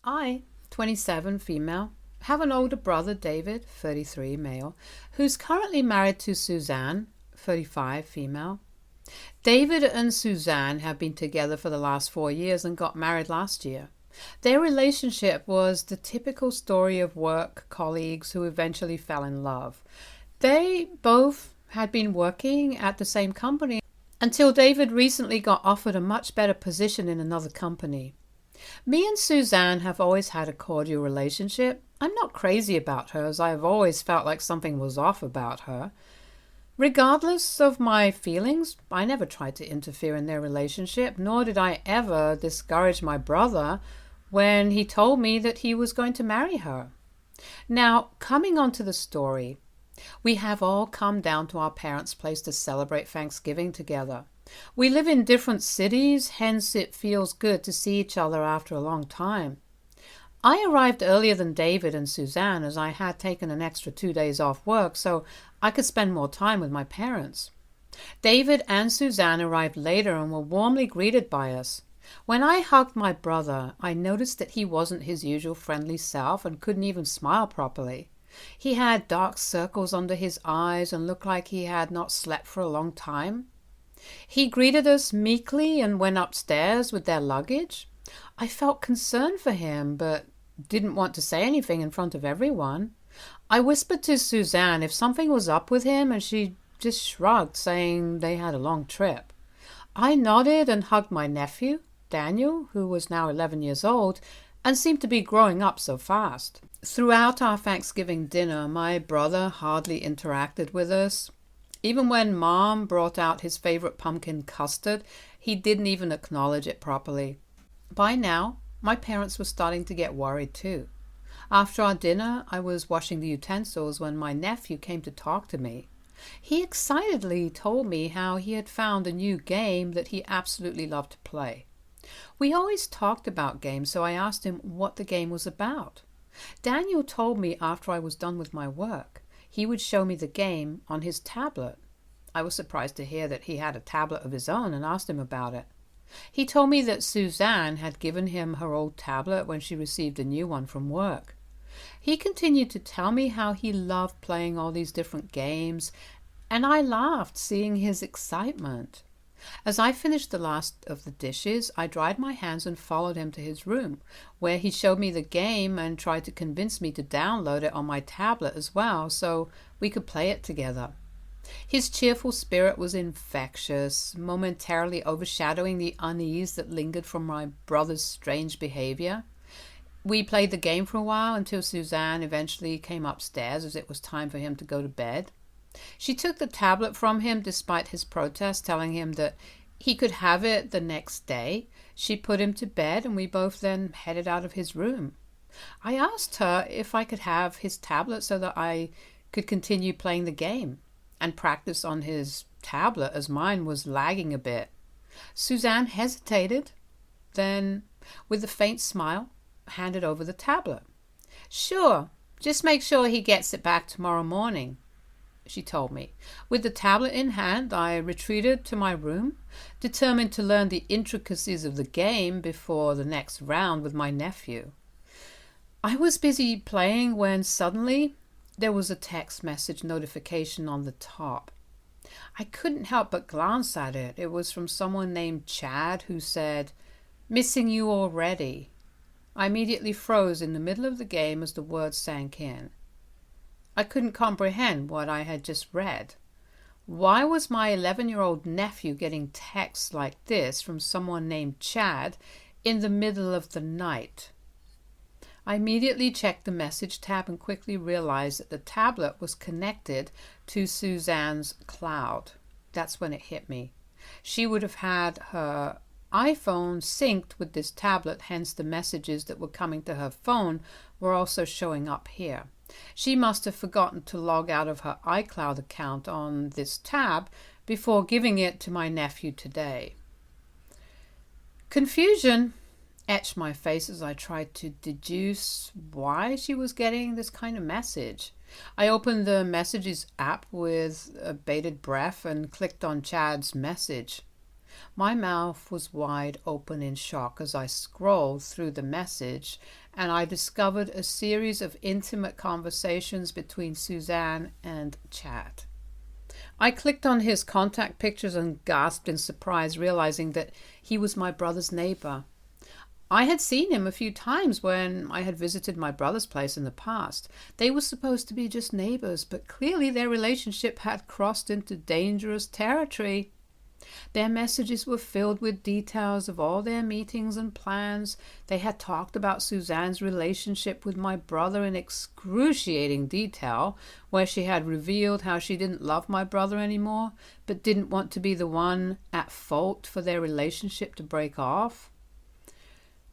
I, 27, female, have an older brother, David, 33, male, who's currently married to Suzanne, 35, female. David and Suzanne have been together for the last 4 years and got married last year. Their relationship was the typical story of work colleagues who eventually fell in love. They both had been working at the same company until David recently got offered a much better position in another company. Me and Suzanne have always had a cordial relationship. I'm not crazy about her, as I've always felt like something was off about her. Regardless of my feelings, I never tried to interfere in their relationship, nor did I ever discourage my brother when he told me that he was going to marry her. Now, coming on to the story, we have all come down to our parents' place to celebrate Thanksgiving together. We live in different cities, hence it feels good to see each other after a long time. I arrived earlier than David and Suzanne as I had taken an extra 2 days off work so I could spend more time with my parents. David and Suzanne arrived later and were warmly greeted by us. When I hugged my brother, I noticed that he wasn't his usual friendly self and couldn't even smile properly. He had dark circles under his eyes and looked like he had not slept for a long time. He greeted us meekly and went upstairs with their luggage. I felt concerned for him, but didn't want to say anything in front of everyone. I whispered to Suzanne if something was up with him, and she just shrugged, saying they had a long trip. I nodded and hugged my nephew, Daniel, who was now 11 years old, and seemed to be growing up so fast. Throughout our Thanksgiving dinner, my brother hardly interacted with us. Even when Mom brought out his favorite pumpkin custard, he didn't even acknowledge it properly. By now, my parents were starting to get worried too. After our dinner, I was washing the utensils when my nephew came to talk to me. He excitedly told me how he had found a new game that he absolutely loved to play. We always talked about games, so I asked him what the game was about. Daniel told me after I was done with my work, he would show me the game on his tablet. I was surprised to hear that he had a tablet of his own and asked him about it. He told me that Suzanne had given him her old tablet when she received a new one from work. He continued to tell me how he loved playing all these different games, and I laughed seeing his excitement. As I finished the last of the dishes, I dried my hands and followed him to his room, where he showed me the game and tried to convince me to download it on my tablet as well, so we could play it together. His cheerful spirit was infectious, momentarily overshadowing the unease that lingered from my brother's strange behavior. We played the game for a while until Suzanne eventually came upstairs as it was time for him to go to bed. She took the tablet from him despite his protest, telling him that he could have it the next day. She put him to bed and we both then headed out of his room. I asked her if I could have his tablet so that I could continue playing the game and practice on his tablet as mine was lagging a bit. Suzanne hesitated, then, with a faint smile, handed over the tablet. "Sure, just make sure he gets it back tomorrow morning," she told me. With the tablet in hand, I retreated to my room, determined to learn the intricacies of the game before the next round with my nephew. I was busy playing when suddenly there was a text message notification on the top. I couldn't help but glance at it. It was from someone named Chad who said, "Missing you already." I immediately froze in the middle of the game as the words sank in. I couldn't comprehend what I had just read. Why was my 11-year-old nephew getting texts like this from someone named Chad in the middle of the night? I immediately checked the message tab and quickly realized that the tablet was connected to Suzanne's cloud. That's when it hit me. She would have had her iPhone synced with this tablet, hence the messages that were coming to her phone were also showing up here. She must have forgotten to log out of her iCloud account on this tab before giving it to my nephew today. Confusion etched my face as I tried to deduce why she was getting this kind of message. I opened the Messages app with a bated breath and clicked on Chad's message. My mouth was wide open in shock as I scrolled through the message and I discovered a series of intimate conversations between Suzanne and Chad. I clicked on his contact pictures and gasped in surprise, realizing that he was my brother's neighbor. I had seen him a few times when I had visited my brother's place in the past. They were supposed to be just neighbors, but clearly their relationship had crossed into dangerous territory. Their messages were filled with details of all their meetings and plans. They had talked about Suzanne's relationship with my brother in excruciating detail, where she had revealed how she didn't love my brother anymore, but didn't want to be the one at fault for their relationship to break off.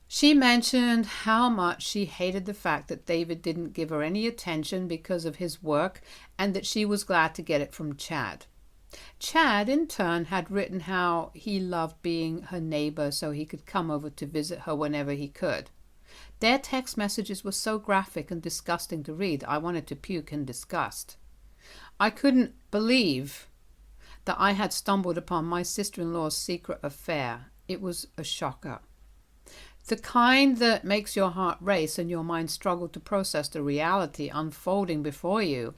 She mentioned how much she hated the fact that David didn't give her any attention because of his work, and that she was glad to get it from Chad. Chad, in turn, had written how he loved being her neighbor so he could come over to visit her whenever he could. Their text messages were so graphic and disgusting to read, I wanted to puke in disgust. I couldn't believe that I had stumbled upon my sister-in-law's secret affair. It was a shocker. The kind that makes your heart race and your mind struggle to process the reality unfolding before you.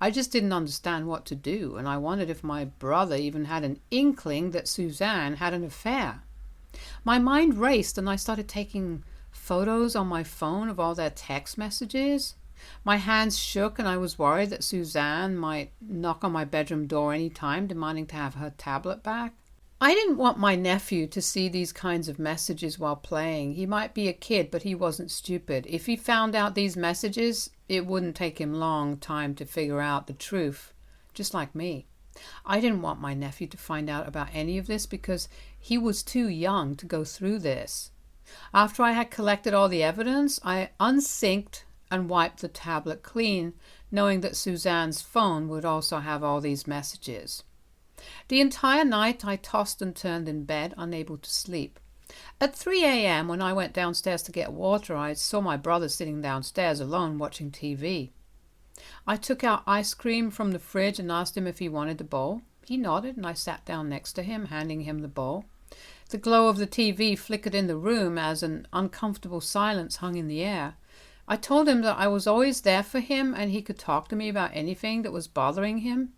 I just didn't understand what to do, and I wondered if my brother even had an inkling that Suzanne had an affair. My mind raced, and I started taking photos on my phone of all their text messages. My hands shook, and I was worried that Suzanne might knock on my bedroom door any time, demanding to have her tablet back. I didn't want my nephew to see these kinds of messages while playing. He might be a kid, but he wasn't stupid. If he found out these messages, it wouldn't take him long time to figure out the truth, just like me. I didn't want my nephew to find out about any of this because he was too young to go through this. After I had collected all the evidence, I unsynced and wiped the tablet clean, knowing that Suzanne's phone would also have all these messages. The entire night I tossed and turned in bed, unable to sleep. At 3 a.m., when I went downstairs to get water, I saw my brother sitting downstairs alone watching TV. I took out ice cream from the fridge and asked him if he wanted a bowl. He nodded, and I sat down next to him, handing him the bowl. The glow of the TV flickered in the room as an uncomfortable silence hung in the air. I told him that I was always there for him and he could talk to me about anything that was bothering him.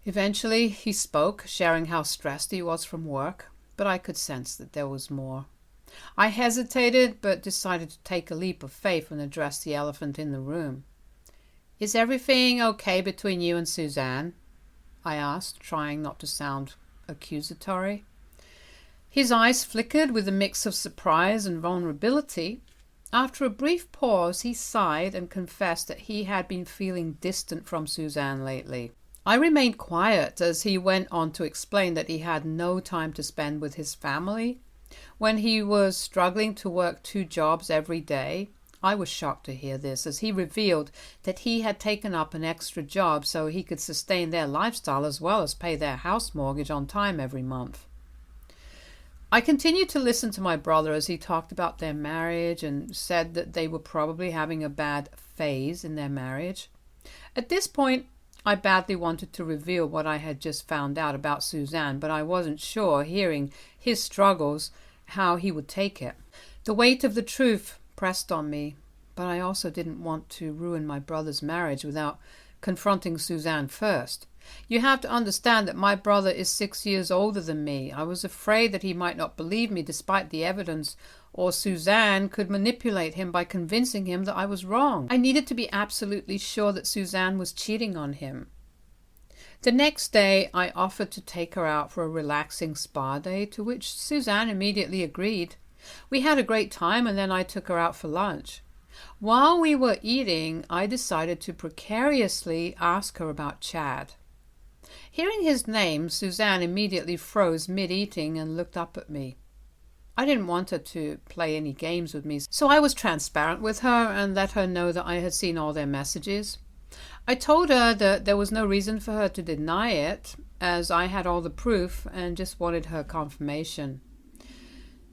Eventually he spoke, sharing how stressed he was from work, but I could sense that there was more. I hesitated, but decided to take a leap of faith and address the elephant in the room. "Is everything okay between you and Suzanne?" I asked, trying not to sound accusatory. His eyes flickered with a mix of surprise and vulnerability. After a brief pause, he sighed and confessed that he had been feeling distant from Suzanne lately. I remained quiet as he went on to explain that he had no time to spend with his family. When he was struggling to work 2 jobs every day, I was shocked to hear this, as he revealed that he had taken up an extra job so he could sustain their lifestyle as well as pay their house mortgage on time every month. I continued to listen to my brother as he talked about their marriage and said that they were probably having a bad phase in their marriage. At this point, I badly wanted to reveal what I had just found out about Suzanne, but I wasn't sure, hearing his struggles, how he would take it. The weight of the truth pressed on me, but I also didn't want to ruin my brother's marriage without confronting Suzanne first. You have to understand that my brother is 6 years older than me. I was afraid that he might not believe me despite the evidence, or Suzanne could manipulate him by convincing him that I was wrong. I needed to be absolutely sure that Suzanne was cheating on him. The next day, I offered to take her out for a relaxing spa day, to which Suzanne immediately agreed. We had a great time, and then I took her out for lunch. While we were eating, I decided to precariously ask her about Chad. Hearing his name, Suzanne immediately froze mid-eating and looked up at me. I didn't want her to play any games with me, so I was transparent with her and let her know that I had seen all their messages. I told her that there was no reason for her to deny it, as I had all the proof and just wanted her confirmation.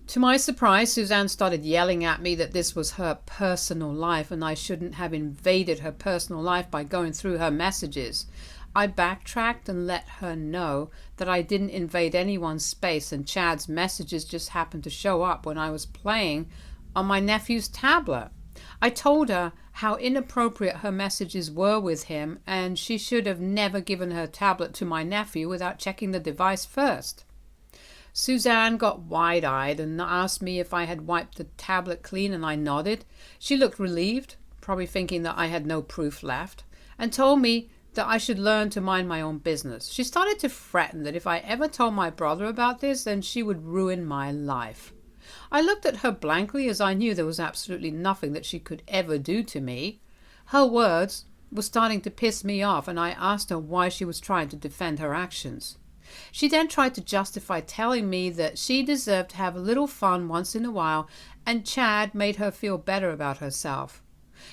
To my surprise, Suzanne started yelling at me that this was her personal life and I shouldn't have invaded her personal life by going through her messages. I backtracked and let her know that I didn't invade anyone's space and Chad's messages just happened to show up when I was playing on my nephew's tablet. I told her how inappropriate her messages were with him, and she should have never given her tablet to my nephew without checking the device first. Suzanne got wide-eyed and asked me if I had wiped the tablet clean, and I nodded. She looked relieved, probably thinking that I had no proof left, and told me that I should learn to mind my own business. She started to threaten that if I ever told my brother about this, then she would ruin my life. I looked at her blankly, as I knew there was absolutely nothing that she could ever do to me. Her words were starting to piss me off, and I asked her why she was trying to defend her actions. She then tried to justify telling me that she deserved to have a little fun once in a while, and Chad made her feel better about herself.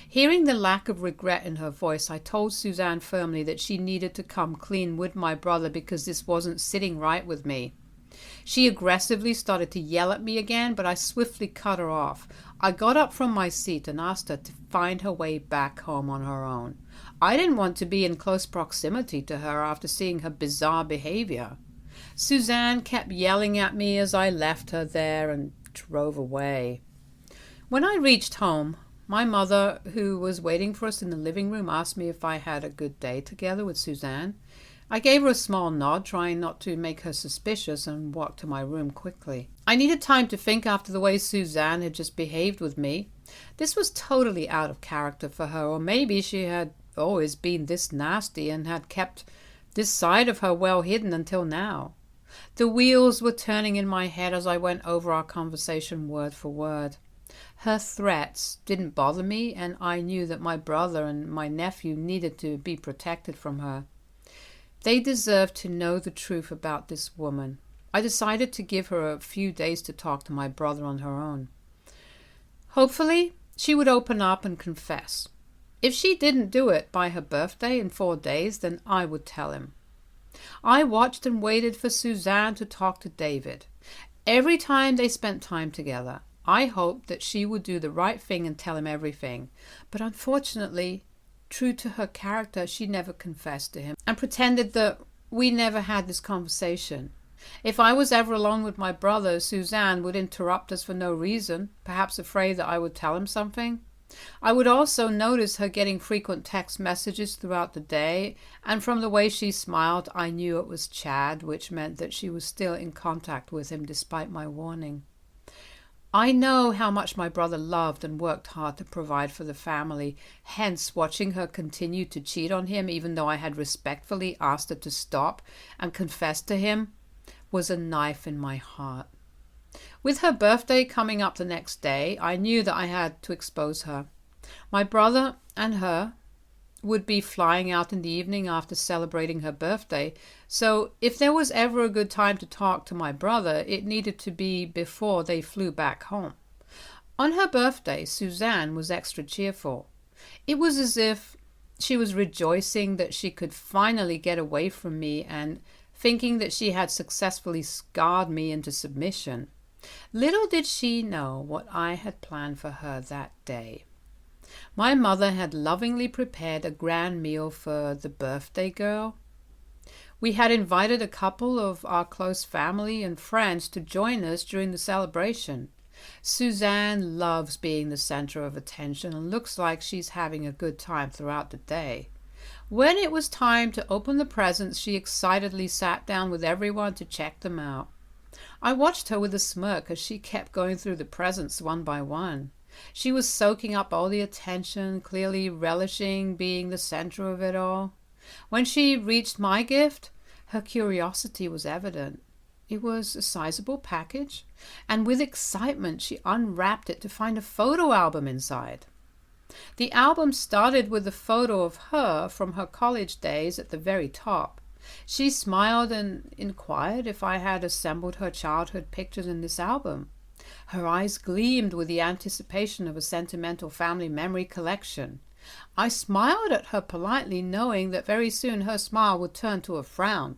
Hearing the lack of regret in her voice, I told Suzanne firmly that she needed to come clean with my brother because this wasn't sitting right with me. She aggressively started to yell at me again, but I swiftly cut her off. I got up from my seat and asked her to find her way back home on her own. I didn't want to be in close proximity to her after seeing her bizarre behavior. Suzanne kept yelling at me as I left her there and drove away. When I reached home, my mother, who was waiting for us in the living room, asked me if I had a good day together with Suzanne. I gave her a small nod, trying not to make her suspicious, and walked to my room quickly. I needed time to think after the way Suzanne had just behaved with me. This was totally out of character for her, or maybe she had always been this nasty and had kept this side of her well hidden until now. The wheels were turning in my head as I went over our conversation word for word. Her threats didn't bother me, and I knew that my brother and my nephew needed to be protected from her. They deserved to know the truth about this woman. I decided to give her a few days to talk to my brother on her own. Hopefully, she would open up and confess. If she didn't do it by her birthday in 4 days, then I would tell him. I watched and waited for Suzanne to talk to David. Every time they spent time together, I hoped that she would do the right thing and tell him everything. But unfortunately, true to her character, she never confessed to him and pretended that we never had this conversation. If I was ever alone with my brother, Suzanne would interrupt us for no reason, perhaps afraid that I would tell him something. I would also notice her getting frequent text messages throughout the day, and from the way she smiled, I knew it was Chad, which meant that she was still in contact with him despite my warning. I know how much my brother loved and worked hard to provide for the family. Hence, watching her continue to cheat on him, even though I had respectfully asked her to stop and confess to him, was a knife in my heart. With her birthday coming up the next day, I knew that I had to expose her. My brother and her would be flying out in the evening after celebrating her birthday, so if there was ever a good time to talk to my brother, it needed to be before they flew back home. On her birthday, Suzanne was extra cheerful. It was as if she was rejoicing that she could finally get away from me and thinking that she had successfully scarred me into submission. Little did she know what I had planned for her that day. My mother had lovingly prepared a grand meal for the birthday girl. We had invited a couple of our close family and friends to join us during the celebration. Suzanne loves being the center of attention and looks like she's having a good time throughout the day. When it was time to open the presents, she excitedly sat down with everyone to check them out. I watched her with a smirk as she kept going through the presents one by one. She was soaking up all the attention, clearly relishing being the center of it all. When she reached my gift, her curiosity was evident. It was a sizable package, and with excitement she unwrapped it to find a photo album inside. The album started with a photo of her from her college days at the very top. She smiled and inquired if I had assembled her childhood pictures in this album. Her eyes gleamed with the anticipation of a sentimental family memory collection. I smiled at her politely, knowing that very soon her smile would turn to a frown.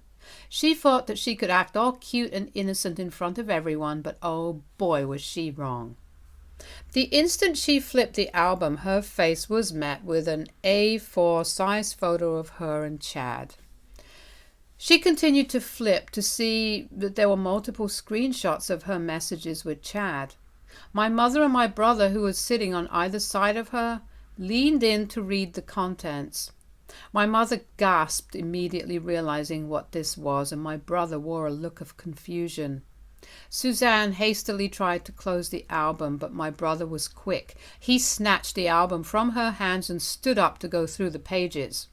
She thought that she could act all cute and innocent in front of everyone, but oh boy was she wrong. The instant she flipped the album, her face was met with an A4 size photo of her and Chad. She continued to flip to see that there were multiple screenshots of her messages with Chad. My mother and my brother, who was sitting on either side of her, leaned in to read the contents. My mother gasped, immediately realizing what this was, and my brother wore a look of confusion. Suzanne hastily tried to close the album, but my brother was quick. He snatched the album from her hands and stood up to go through the pages.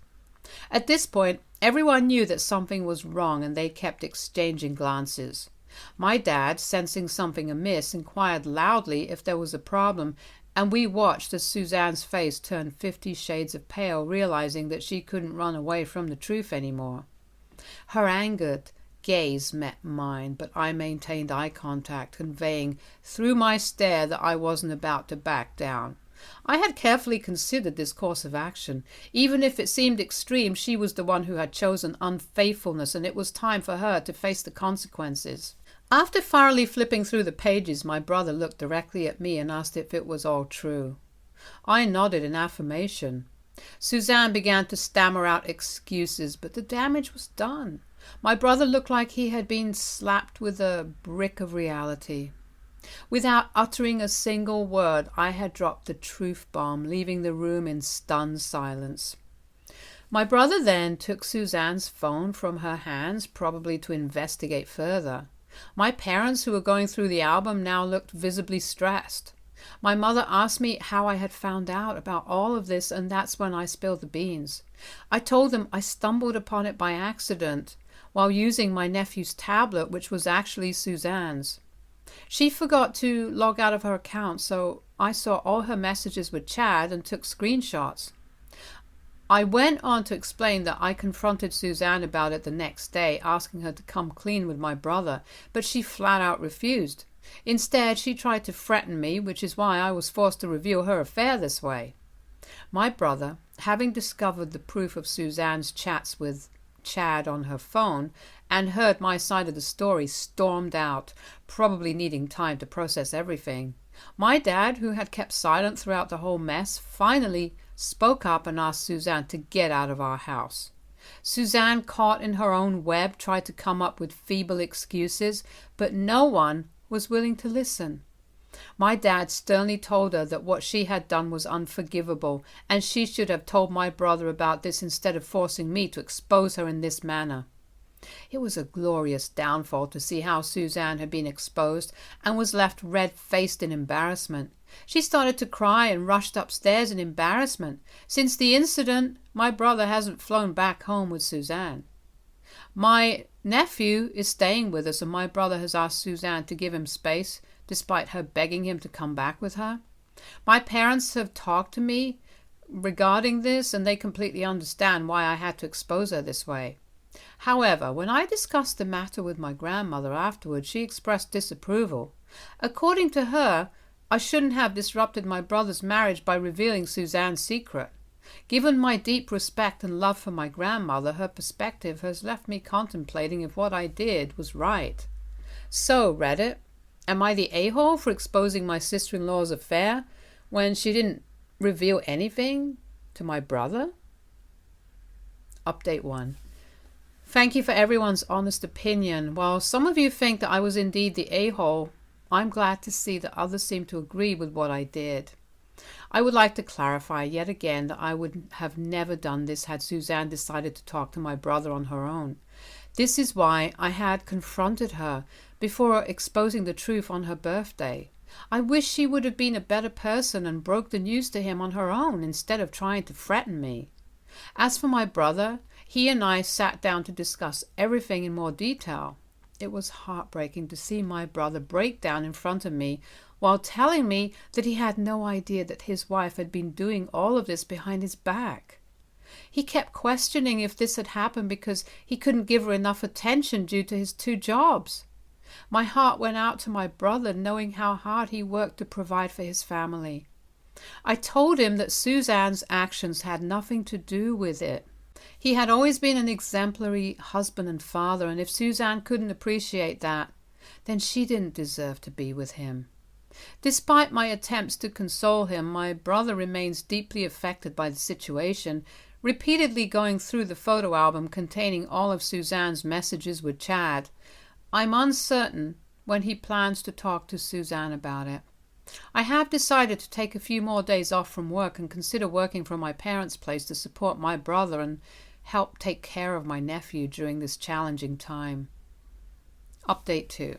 At this point, everyone knew that something was wrong, and they kept exchanging glances. My dad, sensing something amiss, inquired loudly if there was a problem, and we watched as Suzanne's face turned 50 shades of pale, realizing that she couldn't run away from the truth anymore. Her angered gaze met mine, but I maintained eye contact, conveying through my stare that I wasn't about to back down. I had carefully considered this course of action. Even if it seemed extreme, she was the one who had chosen unfaithfulness, and it was time for her to face the consequences. After thoroughly flipping through the pages, my brother looked directly at me and asked if it was all true. I nodded in affirmation. Suzanne began to stammer out excuses, but the damage was done. My brother looked like he had been slapped with a brick of reality. Without uttering a single word, I had dropped the truth bomb, leaving the room in stunned silence. My brother then took Suzanne's phone from her hands, probably to investigate further. My parents, who were going through the album, now looked visibly stressed. My mother asked me how I had found out about all of this, and that's when I spilled the beans. I told them I stumbled upon it by accident while using my nephew's tablet, which was actually Suzanne's. She forgot to log out of her account, so I saw all her messages with Chad and took screenshots. I went on to explain that I confronted Suzanne about it the next day, asking her to come clean with my brother, but she flat out refused. Instead, she tried to threaten me, which is why I was forced to reveal her affair this way. My brother, having discovered the proof of Suzanne's chats with Chad on her phone and heard my side of the story, stormed out, probably needing time to process everything. My dad, who had kept silent throughout the whole mess, finally spoke up and asked Suzanne to get out of our house. Suzanne, caught in her own web, tried to come up with feeble excuses, but no one was willing to listen. My dad sternly told her that what she had done was unforgivable, and she should have told my brother about this instead of forcing me to expose her in this manner. It was a glorious downfall to see how Suzanne had been exposed and was left red-faced in embarrassment. She started to cry and rushed upstairs in embarrassment. Since the incident, my brother hasn't flown back home with Suzanne. My nephew is staying with us, and my brother has asked Suzanne to give him space, despite her begging him to come back with her. My parents have talked to me regarding this, and they completely understand why I had to expose her this way. However, when I discussed the matter with my grandmother afterwards, she expressed disapproval. According to her, I shouldn't have disrupted my brother's marriage by revealing Suzanne's secret. Given my deep respect and love for my grandmother, her perspective has left me contemplating if what I did was right. So, Reddit, am I the a-hole for exposing my sister-in-law's affair when she didn't reveal anything to my brother? Update 1. Thank you for everyone's honest opinion. While some of you think that I was indeed the a-hole, I'm glad to see that others seem to agree with what I did. I would like to clarify yet again that I would have never done this had Suzanne decided to talk to my brother on her own. This is why I had confronted her before exposing the truth on her birthday. I wish she would have been a better person and broke the news to him on her own instead of trying to threaten me. As for my brother, he and I sat down to discuss everything in more detail. It was heartbreaking to see my brother break down in front of me while telling me that he had no idea that his wife had been doing all of this behind his back. He kept questioning if this had happened because he couldn't give her enough attention due to his 2 jobs. My heart went out to my brother, knowing how hard he worked to provide for his family. I told him that Suzanne's actions had nothing to do with it. He had always been an exemplary husband and father, and if Suzanne couldn't appreciate that, then she didn't deserve to be with him. Despite my attempts to console him, my brother remains deeply affected by the situation, repeatedly going through the photo album containing all of Suzanne's messages with Chad. I'm uncertain when he plans to talk to Suzanne about it. I have decided to take a few more days off from work and consider working from my parents' place to support my brother and help take care of my nephew during this challenging time. Update 2.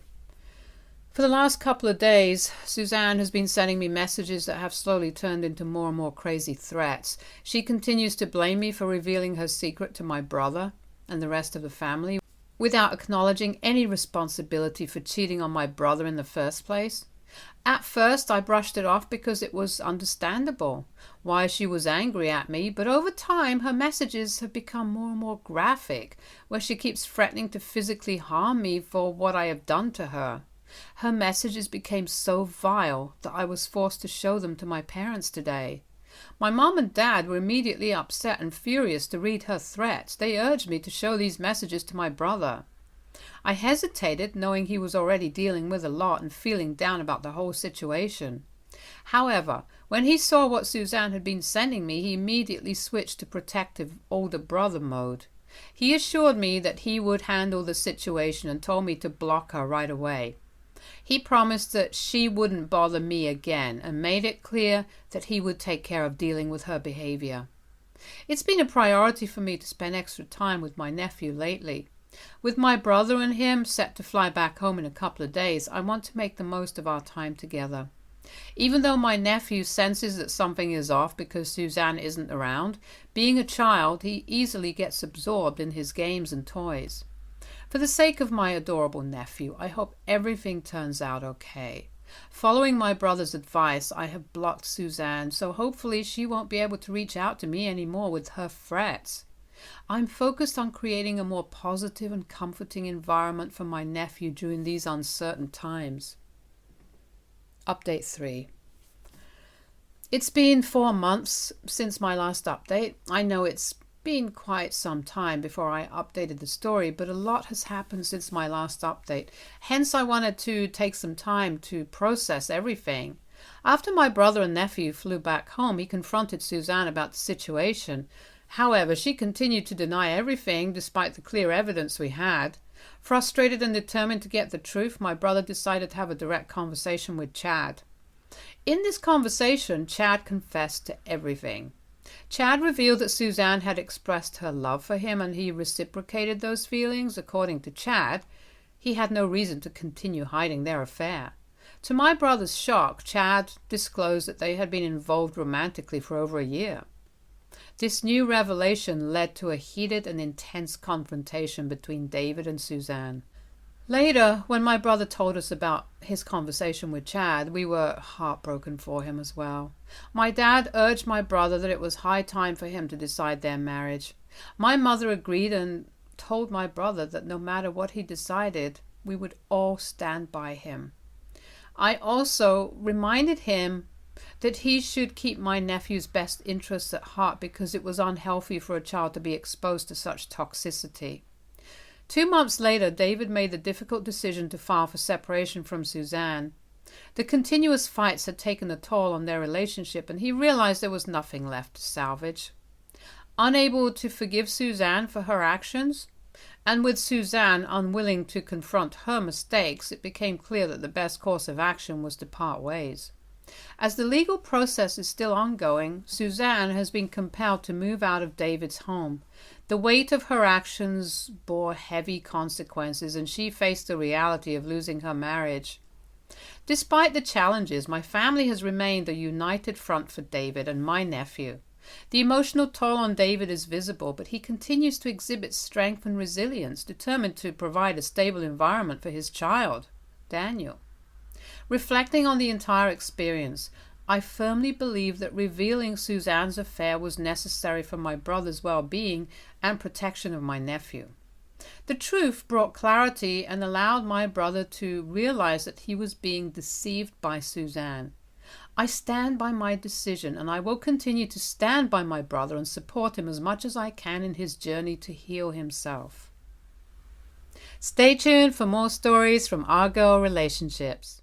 For the last couple of days, Suzanne has been sending me messages that have slowly turned into more and more crazy threats. She continues to blame me for revealing her secret to my brother and the rest of the family without acknowledging any responsibility for cheating on my brother in the first place. At first, I brushed it off because it was understandable why she was angry at me, but over time, her messages have become more and more graphic, where she keeps threatening to physically harm me for what I have done to her. Her messages became so vile that I was forced to show them to my parents today. My mom and dad were immediately upset and furious to read her threats. They urged me to show these messages to my brother. I hesitated, knowing he was already dealing with a lot and feeling down about the whole situation. However, when he saw what Suzanne had been sending me, he immediately switched to protective older brother mode. He assured me that he would handle the situation and told me to block her right away. He promised that she wouldn't bother me again and made it clear that he would take care of dealing with her behavior. It's been a priority for me to spend extra time with my nephew lately. With my brother and him set to fly back home in a couple of days, I want to make the most of our time together. Even though my nephew senses that something is off because Suzanne isn't around, being a child, he easily gets absorbed in his games and toys. For the sake of my adorable nephew, I hope everything turns out okay. Following my brother's advice, I have blocked Suzanne, so hopefully she won't be able to reach out to me anymore with her threats. I'm focused on creating a more positive and comforting environment for my nephew during these uncertain times. Update 3. It's been 4 months since my last update. I know it's been quite some time before I updated the story, but a lot has happened since my last update. Hence, I wanted to take some time to process everything. After my brother and nephew flew back home, he confronted Suzanne about the situation. However, she continued to deny everything despite the clear evidence we had. Frustrated and determined to get the truth, my brother decided to have a direct conversation with Chad. In this conversation, Chad confessed to everything. Chad revealed that Suzanne had expressed her love for him and he reciprocated those feelings. According to Chad, he had no reason to continue hiding their affair. To my brother's shock, Chad disclosed that they had been involved romantically for over a year. This new revelation led to a heated and intense confrontation between David and Suzanne. Later, when my brother told us about his conversation with Chad, we were heartbroken for him as well. My dad urged my brother that it was high time for him to decide their marriage. My mother agreed and told my brother that no matter what he decided, we would all stand by him. I also reminded him that he should keep my nephew's best interests at heart because it was unhealthy for a child to be exposed to such toxicity. 2 months later, David made the difficult decision to file for separation from Suzanne. The continuous fights had taken a toll on their relationship, and he realized there was nothing left to salvage. Unable to forgive Suzanne for her actions, and with Suzanne unwilling to confront her mistakes, it became clear that the best course of action was to part ways. As the legal process is still ongoing, Suzanne has been compelled to move out of David's home. The weight of her actions bore heavy consequences, and she faced the reality of losing her marriage. Despite the challenges, my family has remained a united front for David and my nephew. The emotional toll on David is visible, but he continues to exhibit strength and resilience, determined to provide a stable environment for his child, Daniel. Reflecting on the entire experience, I firmly believe that revealing Suzanne's affair was necessary for my brother's well-being and protection of my nephew. The truth brought clarity and allowed my brother to realize that he was being deceived by Suzanne. I stand by my decision, and I will continue to stand by my brother and support him as much as I can in his journey to heal himself. Stay tuned for more stories from Our Girl Relationships.